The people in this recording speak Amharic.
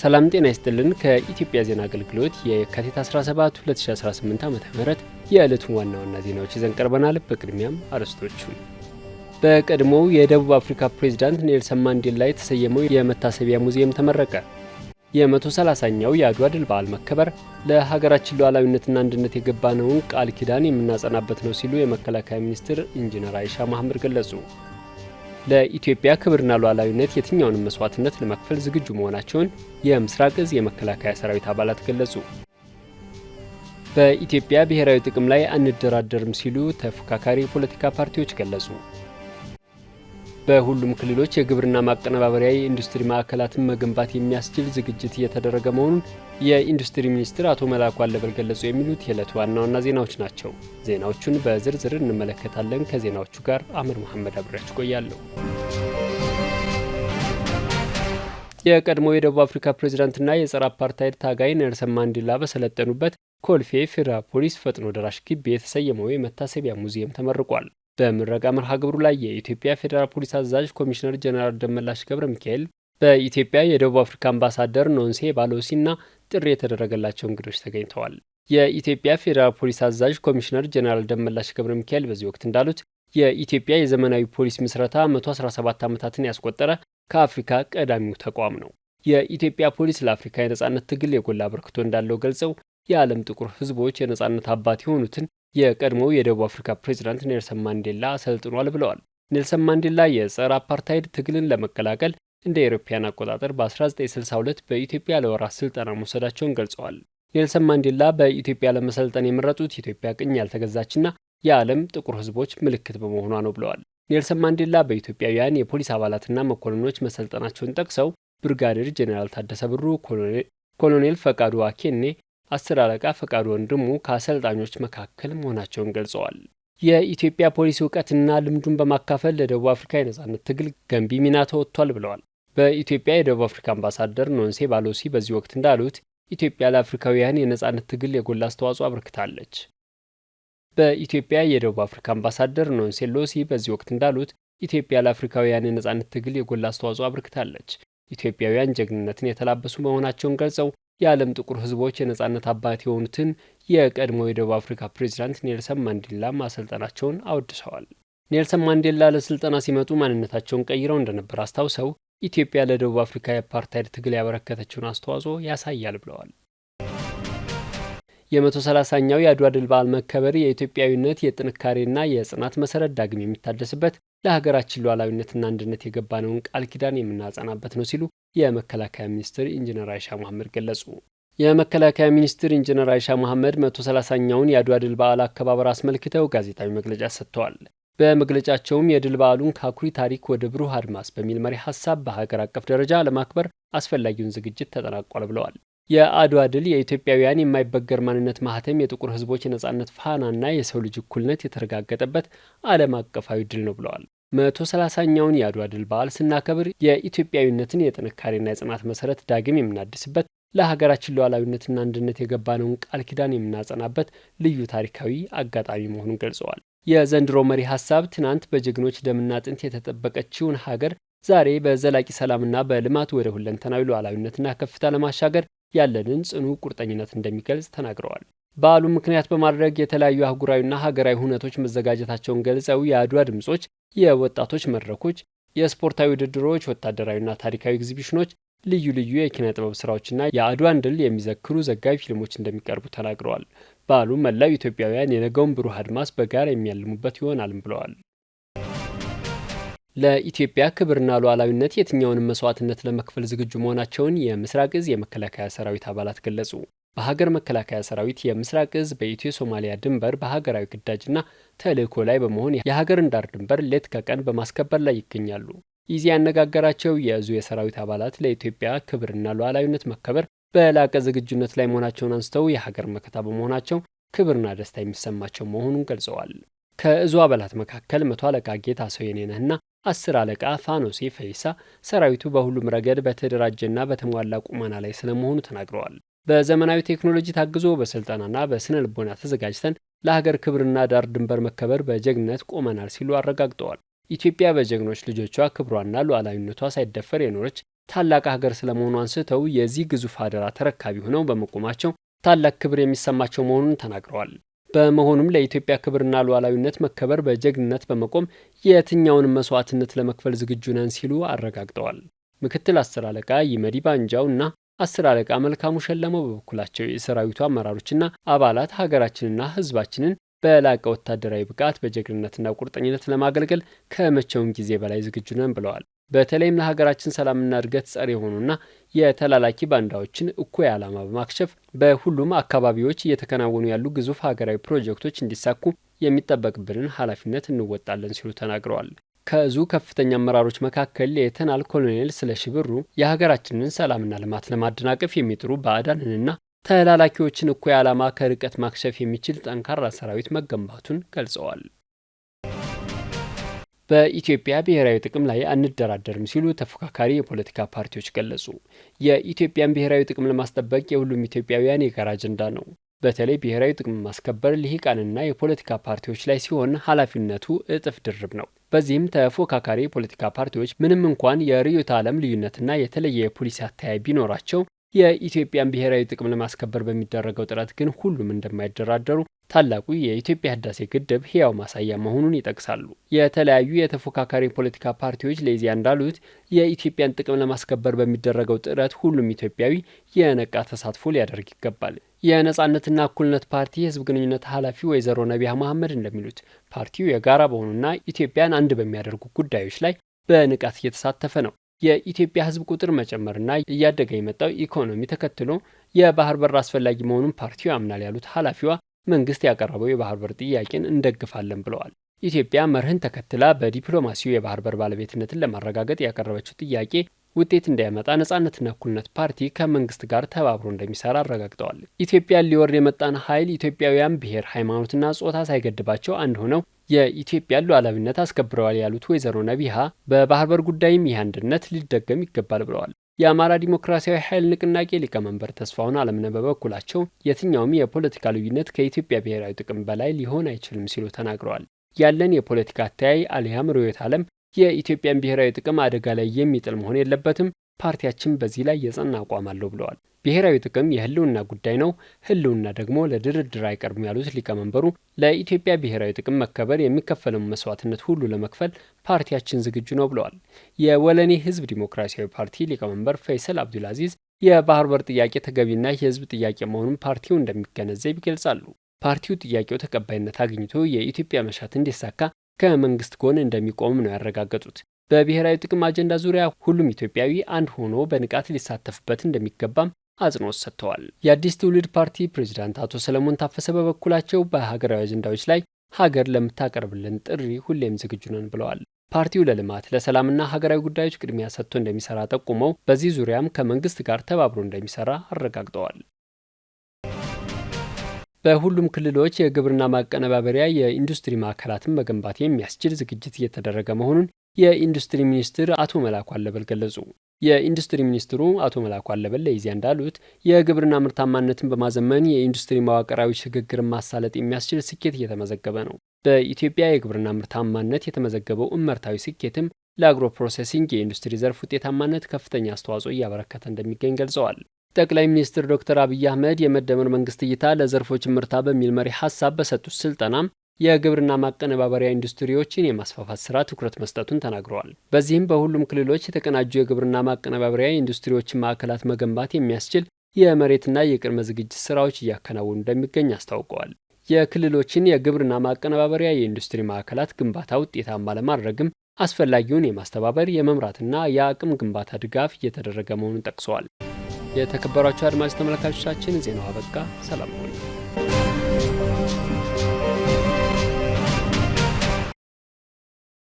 ሰላም ጤና ይስጥልን። ከኢትዮጵያ ዜና አገልግሎት የካቲት 17 2018 ዓ.ም የዕለቱን ዋና ዋና ዜናዎች ይዘን ቀርበናል። በቅድሚያም አርዕስቶቹ። በቀድሞው የደቡብ አፍሪካ ፕሬዝዳንት ኔልሰን ማንዴላ የተሰየመው የመታሰቢያ ሙዚየም ተመረቀ። የ130ኛው የአድዋ ድል በዓል መከበር ለሀገራችን ሉዓላዊነትና አንድነት የገባነውን ቃል ኪዳን የምናጸናበት ነው ሲሉ የመከላከያ ሚኒስትር ኢንጂነር አይሻ መሐመድ ገለጹ። ለኢትዮጵያ ክብርና ሉዓላዊነት የትኛውንም መስዋዕትነት ለመክፈል ዝግጁ መሆናቸውን የምስራቅ እዝ የመከላከያ ሰራዊት አባላት ገለጹ። በኢትዮጵያ ብሔራዊ ጥቅም ላይ አንደራደርም ሲሉ ተፎካካሪ የፖለቲካ ፓርቲዎች ገለጹ። በሁሉም ክልሎች የግብርና ማቀነባበሪያ የኢንዱስትሪ ማዕከላትን መገንባት የሚያስችል ዝግጅት እየተደረገ መሆኑን የኢንዱስትሪ ሚኒስትር አቶ መላኩ አለበል ገለጹ። የሚሉት የዕለቱ ዋና ዋና ዜናዎች ናቸው። ዜናዎቹን በዝርዝር እንመለከታለን። ከዜናዎቹ ጋር አምር መሐመድ አብሬያችሁ ቆያለሁ። የቀድሞ የደቡብ አፍሪካ ፕሬዝዳንትና የጸረ አፓርታይድ ታጋይ ኔልሰን ማንዴላ በሰለጠኑበት ኮልፌ ፌዴራል ፖሊስ ፈጥኖ ደራሽ ግቢ የተሰየመው የመታሰቢያ ሙዚየም ተመርቋል። በምረቃ መርሃ ግብሩ ላይ የኢትዮጵያ ፌዴራል ፖሊስ አዛዥ ኮሚሽነር ጀነራል ደመላሽ ገብረ ሚካኤል፣ በኢትዮጵያ የደቡብ አፍሪካ አምባሳደር ኖንሴ ባሎሲና ጥሪ የተደረገላቸው እንግዶች ተገኝተዋል። የኢትዮጵያ ፌዴራል ፖሊስ አዛዥ ኮሚሽነር ጀነራል ደመላሽ ገብረ ሚካኤል በዚህ ወቅት እንዳሉት የኢትዮጵያ የዘመናዊ ፖሊስ ምስረታ 117 ዓመታትን ያስቆጠረ ከአፍሪካ ቀዳሚው ተቋም ነው። የኢትዮጵያ ፖሊስ ለአፍሪካ የነጻነት ትግል የጎላ አበርክቶ እንዳለው ገልጸው የዓለም ጥቁር ሕዝቦች የነጻነት አባት የሆኑትን የቀድሞው የደቡብ አፍሪካ ፕሬዝዳንት ኔልሰን ማንዴላ አሰልጥኗል ብለዋል። ኔልሰን ማንዴላ የጸረ አፓርታይድ ትግልን ለመቀላቀል እንደ አውሮፓውያን አቆጣጠር በ1962 በኢትዮጵያ ለወራት ስልጠና መውሰዳቸውን ገልጸዋል። ኔልሰን ማንዴላ በኢትዮጵያ ለመሰልጠን የመረጡት ኢትዮጵያ ቅኝ ያልተገዛችና የዓለም ጥቁር ሕዝቦች ምልክት በመሆኗ ነው ብለዋል። ኔልሰን ማንዴላ በኢትዮጵያውያን የፖሊስ አባላትና መኮንኖች መሰልጠናቸውን ጠቅሰው ብርጋዴር ጄኔራል ታደሰ ብሩ፣ ኮሎኔል ፈቃዱ አኬኔ፣ 10 አለቃ ፈቃዱ ወንድሙ ከአሰልጣኞች መካከል መሆናቸውን ገልጸዋል። የኢትዮጵያ ፖሊስ እውቀትና ልምዱን በማካፈል ለደቡብ አፍሪካ የነጻነት ትግል ገንቢ ሚና ተወጥቷል ብለዋል። በኢትዮጵያ የደቡብ አፍሪካ አምባሳደር ኖንሴ ባሎሲ በዚህ ወቅት እንዳሉት ኢትዮጵያ ለአፍሪካውያን የነጻነት ትግል የጎላ አስተዋጽኦ አበርክታለች። በኢትዮጵያ የደቡብ አፍሪካ አምባሳደር ኖንሴ ሎሲ በዚህ ወቅት እንዳሉት ኢትዮጵያ ለአፍሪካውያን የነጻነት ትግል የጎላ አስተዋጽኦ አበርክታለች። ኢትዮጵያውያን ጀግንነትን የተላበሱ መሆናቸውን ገልጸው የዓለም ጥቁር ሕዝቦች የነጻነት አባት የሆኑትን የቀድሞ የደቡብ አፍሪካ ፕሬዝዳንት ኔልሰን ማንዴላ ማሰልጠናቸውን አወድሰዋል። ኔልሰን ማንዴላ ለስልጠና ሲመጡ ማንነታቸውን ቀይረው እንደነበር አስታውሰው ኢትዮጵያ ለደቡብ አፍሪካ የአፓርታይድ ትግል ያበረከተችውን አስተዋጽኦ ያሳያል ብለዋል። የ130ኛው የአድዋ ድል በዓል መከበር የኢትዮጵያዊነት የጥንካሬና የጽናት መሰረት ዳግም የሚታደስበት ለሀገራችን ሉዓላዊነትና አንድነት የገባነውን ቃል ኪዳን የምናጸናበት ነው ሲሉ የመከላከያ ሚኒስትር ኢንጂነር አይሻ መሐመድ ገለጹ። የመከላከያ ሚኒስትር ኢንጂነር አይሻ መሐመድ 130ኛውን የአድዋ ድል በዓል አከባበር አስመልክተው ጋዜጣዊ መግለጫ ሰጥተዋል። በመግለጫቸውም የድል በዓሉን ከአኩሪ ታሪክ ወደ ብሩህ አድማስ በሚል መሪ ሀሳብ በሀገር አቀፍ ደረጃ ለማክበር አስፈላጊውን ዝግጅት ተጠናቋል ብለዋል። የአድዋ ድል የኢትዮጵያውያን የማይበገር ማንነት ማህተም፣ የጥቁር ሕዝቦች የነጻነት ፋናና የሰው ልጅ እኩልነት የተረጋገጠበት ዓለም አቀፋዊ ድል ነው ብለዋል። 130ኛውን የአድዋ ድል በዓል ስናከብር የኢትዮጵያዊነትን የጥንካሬና የጽናት መሰረት ዳግም የምናድስበት፣ ለሀገራችን ሉዓላዊነትና አንድነት የገባነውን ቃል ኪዳን የምናጸናበት ልዩ ታሪካዊ አጋጣሚ መሆኑን ገልጸዋል። የዘንድሮ መሪ ሀሳብ ትናንት በጀግኖች ደምና አጥንት የተጠበቀችውን ሀገር ዛሬ በዘላቂ ሰላምና በልማት ወደ ሁለንተናዊ ሉዓላዊነትና ከፍታ ለማሻገር ያለንን ጽኑ ቁርጠኝነት እንደሚገልጽ ተናግረዋል። በዓሉን ምክንያት በማድረግ የተለያዩ አህጉራዊና ሀገራዊ ሁነቶች መዘጋጀታቸውን ገልጸው የአድዋ ድምጾች፣ የወጣቶች መድረኮች፣ የስፖርታዊ ውድድሮች፣ ወታደራዊና ታሪካዊ ኤግዚቢሽኖች፣ ልዩ ልዩ የኪነ ጥበብ ስራዎችና የአድዋን ድል የሚዘክሩ ዘጋቢ ፊልሞች እንደሚቀርቡ ተናግረዋል። በዓሉ መላው ኢትዮጵያውያን የነገውን ብሩህ አድማስ በጋራ የሚያልሙበት ይሆናልም ብለዋል። ለኢትዮጵያ ክብርና ሉዓላዊነት የትኛውንም መስዋዕትነት ለመክፈል ዝግጁ መሆናቸውን የምስራቅ እዝ የመከላከያ ሰራዊት አባላት ገለጹ። በሀገር መከላከያ ሰራዊት የምስራቅ እዝ በኢትዮ ሶማሊያ ድንበር በሀገራዊ ግዳጅና ተልዕኮ ላይ በመሆን የሀገርን ዳር ድንበር ሌት ከቀን በማስከበር ላይ ይገኛሉ። ኢዜአ ያነጋገራቸው የእዙ የሰራዊት አባላት ለኢትዮጵያ ክብርና ሉዓላዊነት መከበር በላቀ ዝግጁነት ላይ መሆናቸውን አንስተው የሀገር መከታ በመሆናቸው ክብርና ደስታ የሚሰማቸው መሆኑን ገልጸዋል። ከእዙ አባላት መካከል 100 አለቃ ጌታ ሰው የኔነህና 10 አለቃ ፋኖሴ ፈይሳ ሰራዊቱ በሁሉም ረገድ በተደራጀና በተሟላ ቁመና ላይ ስለመሆኑ ተናግረዋል። በዘመናዊ ቴክኖሎጂ ታግዞ በስልጠናና በስነ ልቦና ተዘጋጅተን ለሀገር ክብርና ዳር ድንበር መከበር በጀግነት ቆመናል ሲሉ አረጋግጠዋል። ኢትዮጵያ በጀግኖች ልጆቿ ክብሯና ሉዓላዊነቷ ሳይደፈር የኖረች ታላቅ ሀገር ስለመሆኑ አንስተው የዚህ ግዙፍ አደራ ተረካቢ ሆነው በመቆማቸው ታላቅ ክብር የሚሰማቸው መሆኑን ተናግረዋል። በመሆኑም ለኢትዮጵያ ክብርና ሉዓላዊነት መከበር በጀግንነት በመቆም የትኛውንም መስዋዕትነት ለመክፈል ዝግጁ ነን ሲሉ አረጋግጠዋል። ምክትል 10 አለቃ ይመዲ ባንጃው እና 10 አለቃ መልካሙ ሸለመው በበኩላቸው የሰራዊቱ አመራሮችና አባላት ሀገራችንና ሕዝባችንን በላቀ ወታደራዊ ብቃት በጀግንነትና ቁርጠኝነት ለማገልገል ከመቼውም ጊዜ በላይ ዝግጁ ነን ብለዋል። በተለይም ለሀገራችን ሰላምና እድገት ጸር የሆኑና የተላላኪ ባንዳዎችን እኩይ ዓላማ በማክሸፍ በሁሉም አካባቢዎች እየተከናወኑ ያሉ ግዙፍ ሀገራዊ ፕሮጀክቶች እንዲሳኩ የሚጠበቅብንን ኃላፊነት እንወጣለን ሲሉ ተናግረዋል። ከእዙ ከፍተኛ አመራሮች መካከል ሌተናል ኮሎኔል ስለሺ ብሩ የሀገራችንን ሰላምና ልማት ለማደናቀፍ የሚጥሩ ባዕዳንንና ተላላኪዎችን እኩይ ዓላማ ከርቀት ማክሸፍ የሚችል ጠንካራ ሰራዊት መገንባቱን ገልጸዋል። በኢትዮጵያ ብሔራዊ ጥቅም ላይ አንደራደርም ሲሉ ተፎካካሪ የፖለቲካ ፓርቲዎች ገለጹ። የኢትዮጵያን ብሔራዊ ጥቅም ለማስጠበቅ የሁሉም ኢትዮጵያውያን የጋራ አጀንዳ ነው። በተለይ ብሔራዊ ጥቅም ማስከበር ልሂቃንና የፖለቲካ ፓርቲዎች ላይ ሲሆን ኃላፊነቱ እጥፍ ድርብ ነው። በዚህም ተፎካካሪ የፖለቲካ ፓርቲዎች ምንም እንኳን የርዕዮተ ዓለም ልዩነትና የተለየ የፖሊሲ አተያይ ቢኖራቸው የኢትዮጵያን ብሔራዊ ጥቅም ለማስከበር በሚደረገው ጥረት ግን ሁሉም እንደማይደራደሩ ታላቁ የኢትዮጵያ ህዳሴ ግድብ ሕያው ማሳያ መሆኑን ይጠቅሳሉ። የተለያዩ የተፎካካሪ ፖለቲካ ፓርቲዎች ለኢዜአ እንዳሉት የኢትዮጵያን ጥቅም ለማስከበር በሚደረገው ጥረት ሁሉም ኢትዮጵያዊ የነቃ ተሳትፎ ሊያደርግ ይገባል። የነጻነትና እኩልነት ፓርቲ የህዝብ ግንኙነት ኃላፊ ወይዘሮ ነቢያ መሐመድ እንደሚሉት ፓርቲው የጋራ በሆኑና ኢትዮጵያን አንድ በሚያደርጉ ጉዳዮች ላይ በንቃት እየተሳተፈ ነው። የኢትዮጵያ ህዝብ ቁጥር መጨመርና እያደገ የመጣው ኢኮኖሚ ተከትሎ የባህር በር አስፈላጊ መሆኑን ፓርቲው ያምናል ያሉት ኃላፊዋ መንግስት ያቀረበው የባህር በር ጥያቄን እንደግፋለን ብለዋል። ኢትዮጵያ መርህን ተከትላ በዲፕሎማሲው የባህር በር ባለቤትነትን ለማረጋገጥ ያቀረበችው ጥያቄ ውጤት እንዲያመጣ ነጻነትና እኩልነት ፓርቲ ከመንግስት ጋር ተባብሮ እንደሚሰራ አረጋግጠዋል። ኢትዮጵያን ሊወር የመጣን ኃይል ኢትዮጵያውያን ብሔር፣ ሃይማኖትና ጾታ ሳይገድባቸው አንድ ሆነው የኢትዮጵያን ሉዓላዊነት አስከብረዋል ያሉት ወይዘሮ ነቢሃ በባህር በር ጉዳይም ይህ አንድነት ሊደገም ይገባል ብለዋል። የአማራ ዲሞክራሲያዊ ኃይል ንቅናቄ ሊቀመንበር ተስፋውን አለምነህ በበኩላቸው የትኛውም የፖለቲካ ልዩነት ከኢትዮጵያ ብሔራዊ ጥቅም በላይ ሊሆን አይችልም ሲሉ ተናግረዋል። ያለን የፖለቲካ አተያይ አሊያም ርዕዮተ ዓለም የኢትዮጵያን ብሔራዊ ጥቅም አደጋ ላይ የሚጥል መሆን የለበትም። ፓርቲያችን በዚህ ላይ የጸና አቋም አለው ብለዋል። ብሔራዊ ጥቅም የህልውና ጉዳይ ነው፣ ህልውና ደግሞ ለድርድር አይቀርብም ያሉት ሊቀመንበሩ ለኢትዮጵያ ብሔራዊ ጥቅም መከበር የሚከፈለውን መስዋዕትነት ሁሉ ለመክፈል ፓርቲያችን ዝግጁ ነው ብለዋል። የወለኔ ህዝብ ዲሞክራሲያዊ ፓርቲ ሊቀመንበር ፈይሰል አብዱልአዚዝ የባህር በር ጥያቄ ተገቢና የህዝብ ጥያቄ መሆኑን ፓርቲው እንደሚገነዘብ ይገልጻሉ። ፓርቲው ጥያቄው ተቀባይነት አግኝቶ የኢትዮጵያ መሻት እንዲሳካ ከመንግስት ጎን እንደሚቆም ነው ያረጋገጡት። በብሔራዊ ጥቅም አጀንዳ ዙሪያ ሁሉም ኢትዮጵያዊ አንድ ሆኖ በንቃት ሊሳተፍበት እንደሚገባም አጽንኦት ሰጥተዋል። የአዲስ ትውልድ ፓርቲ ፕሬዝዳንት አቶ ሰለሞን ታፈሰ በበኩላቸው በሀገራዊ አጀንዳዎች ላይ ሀገር ለምታቀርብልን ጥሪ ሁሌም ዝግጁ ነን ብለዋል። ፓርቲው ለልማት ለሰላምና ሀገራዊ ጉዳዮች ቅድሚያ ሰጥቶ እንደሚሰራ ጠቁመው በዚህ ዙሪያም ከመንግስት ጋር ተባብሮ እንደሚሰራ አረጋግጠዋል። በሁሉም ክልሎች የግብርና ማቀነባበሪያ የኢንዱስትሪ ማዕከላትን መገንባት የሚያስችል ዝግጅት እየተደረገ መሆኑን የኢንዱስትሪ ሚኒስትር አቶ መላኩ አለበል ገለጹ። የኢንዱስትሪ ሚኒስትሩ አቶ መላኩ አለበል ለኢዜአ እንዳሉት የግብርና ምርታማነትን በማዘመን የኢንዱስትሪ መዋቅራዊ ሽግግርን ማሳለጥ የሚያስችል ስኬት እየተመዘገበ ነው። በኢትዮጵያ የግብርና ምርታማነት የተመዘገበው እመርታዊ ስኬትም ለአግሮ ፕሮሴሲንግ የኢንዱስትሪ ዘርፍ ውጤታማነት ከፍተኛ አስተዋጽኦ እያበረከተ እንደሚገኝ ገልጸዋል። ጠቅላይ ሚኒስትር ዶክተር አብይ አህመድ የመደመር መንግስት እይታ ለዘርፎች ምርታ በሚል መሪ ሀሳብ በሰጡት ስልጠናም የግብርና ማቀነባበሪያ ኢንዱስትሪዎችን የማስፋፋት ስራ ትኩረት መስጠቱን ተናግረዋል። በዚህም በሁሉም ክልሎች የተቀናጁ የግብርና ማቀነባበሪያ ኢንዱስትሪዎችን ማዕከላት መገንባት የሚያስችል የመሬትና የቅድመ ዝግጅት ስራዎች እያከናወኑ እንደሚገኝ አስታውቀዋል። የክልሎችን የግብርና ማቀነባበሪያ የኢንዱስትሪ ማዕከላት ግንባታ ውጤታማ ለማድረግም አስፈላጊውን የማስተባበር የመምራትና የአቅም ግንባታ ድጋፍ እየተደረገ መሆኑን ጠቅሰዋል። የተከበራችሁ አድማጭ ተመልካቾቻችን ዜናው አበቃ። ሰላም ሁኑ።